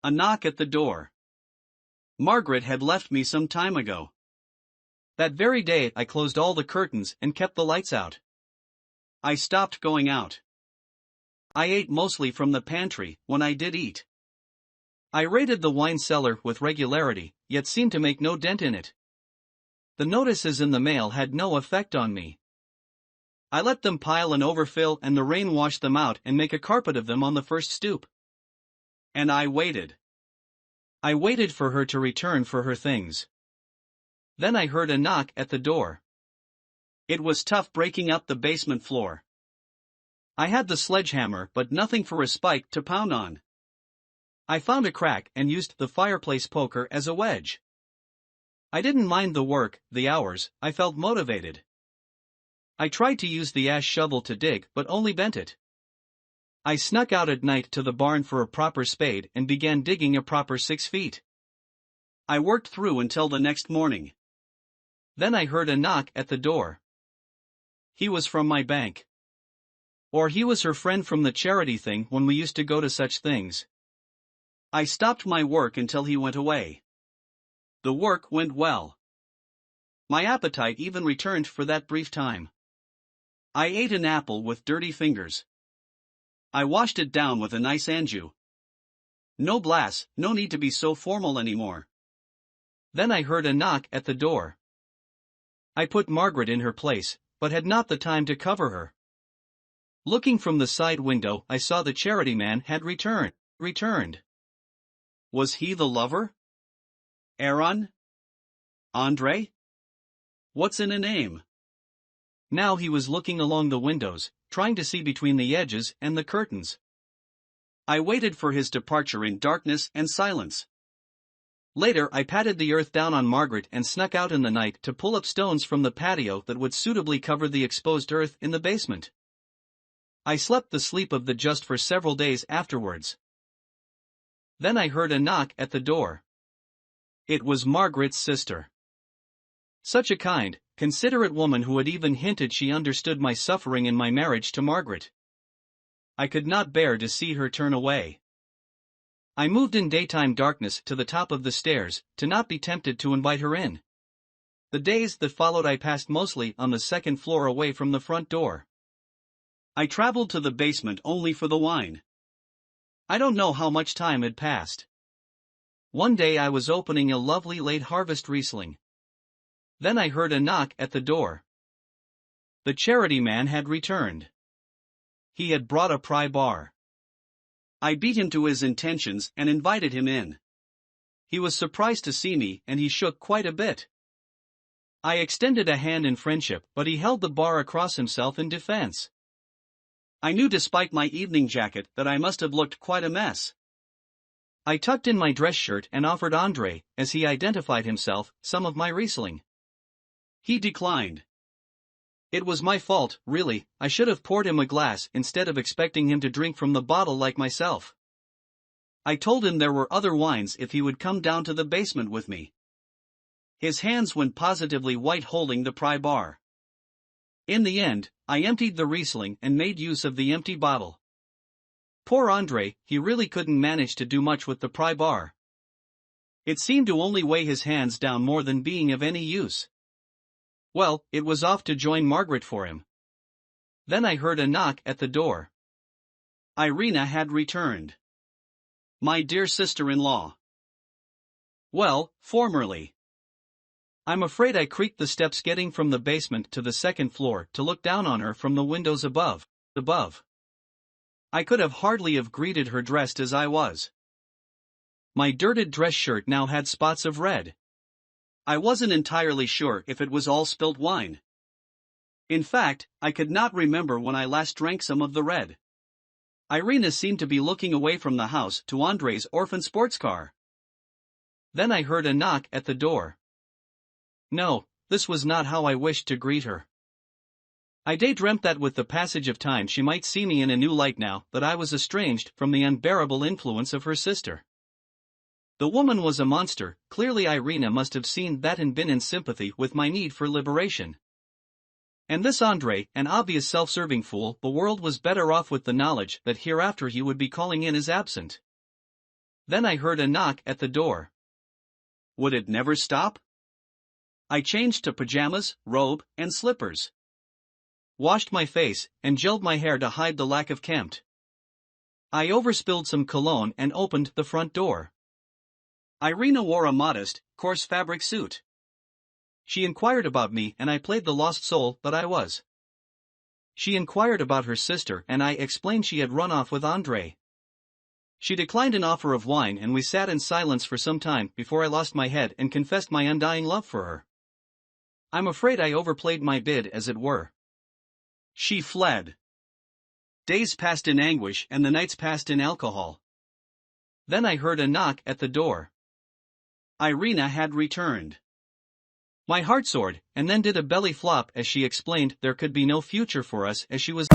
A knock at the door. Margaret had left me some time ago. That very day I closed all the curtains and kept the lights out. I stopped going out. I ate mostly from the pantry, when I did eat. I raided the wine cellar with regularity, yet seemed to make no dent in it. The notices in the mail had no effect on me. I let them pile and overfill, and the rain washed them out and make a carpet of them on the first stoop. And I waited. I waited for her to return for her things. Then I heard a knock at the door. It was tough breaking up the basement floor. I had the sledgehammer but nothing for a spike to pound on. I found a crack and used the fireplace poker as a wedge. I didn't mind the work, the hours, I felt motivated. I tried to use the ash shovel to dig but only bent it. I snuck out at night to the barn for a proper spade and began digging a proper 6 feet. I worked through until the next morning. Then I heard a knock at the door. He was from my bank. Or he was her friend from the charity thing when we used to go to such things. I stopped my work until he went away. The work went well. My appetite even returned for that brief time. I ate an apple with dirty fingers. I washed it down with a nice anjou. No blast, no need to be so formal anymore. Then I heard a knock at the door. I put Margaret in her place, but had not the time to cover her. Looking from the side window, I saw the charity man had returned. Was he the lover? Aaron? Andre? What's in a name? Now he was looking along the windows, trying to see between the edges and the curtains. I waited for his departure in darkness and silence. Later I patted the earth down on Margaret and snuck out in the night to pull up stones from the patio that would suitably cover the exposed earth in the basement. I slept the sleep of the just for several days afterwards. Then I heard a knock at the door. It was Margaret's sister. Such a kind, considerate woman who had even hinted she understood my suffering in my marriage to Margaret. I could not bear to see her turn away. I moved in daytime darkness to the top of the stairs, to not be tempted to invite her in. The days that followed I passed mostly on the second floor away from the front door. I traveled to the basement only for the wine. I don't know how much time had passed. One day I was opening a lovely late harvest Riesling. Then I heard a knock at the door. The charity man had returned. He had brought a pry bar. I beat him to his intentions and invited him in. He was surprised to see me and he shook quite a bit. I extended a hand in friendship, but he held the bar across himself in defense. I knew despite my evening jacket that I must have looked quite a mess. I tucked in my dress shirt and offered Andre, as he identified himself, some of my Riesling. He declined. It was my fault, really. I should have poured him a glass instead of expecting him to drink from the bottle like myself. I told him there were other wines if he would come down to the basement with me. His hands went positively white holding the pry bar. In the end, I emptied the Riesling and made use of the empty bottle. Poor Andre, he really couldn't manage to do much with the pry bar. It seemed to only weigh his hands down more than being of any use. Well, it was off to join Margaret for him. Then I heard a knock at the door. Irina had returned. My dear sister-in-law. Well, formerly. I'm afraid I creaked the steps getting from the basement to the second floor to look down on her from the windows above. I could have hardly have greeted her dressed as I was. My dirted dress shirt now had spots of red. I wasn't entirely sure if it was all spilt wine. In fact, I could not remember when I last drank some of the red. Irina seemed to be looking away from the house to Andre's orphan sports car. Then I heard a knock at the door. No, this was not how I wished to greet her. I daydreamt that with the passage of time she might see me in a new light now that I was estranged from the unbearable influence of her sister. The woman was a monster. Clearly Irina must have seen that and been in sympathy with my need for liberation. And this Andre, an obvious self-serving fool, the world was better off with the knowledge that hereafter he would be calling in as absent. Then I heard a knock at the door. Would it never stop? I changed to pajamas, robe, and slippers. Washed my face, and gelled my hair to hide the lack of kempt. I overspilled some cologne and opened the front door. Irina wore a modest, coarse fabric suit. She inquired about me and I played the lost soul that I was. She inquired about her sister and I explained she had run off with Andrei. She declined an offer of wine and we sat in silence for some time before I lost my head and confessed my undying love for her. I'm afraid I overplayed my bid, as it were. She fled. Days passed in anguish and the nights passed in alcohol. Then I heard a knock at the door. Irina had returned. My heart soared, and then did a belly flop as she explained there could be no future for us as she was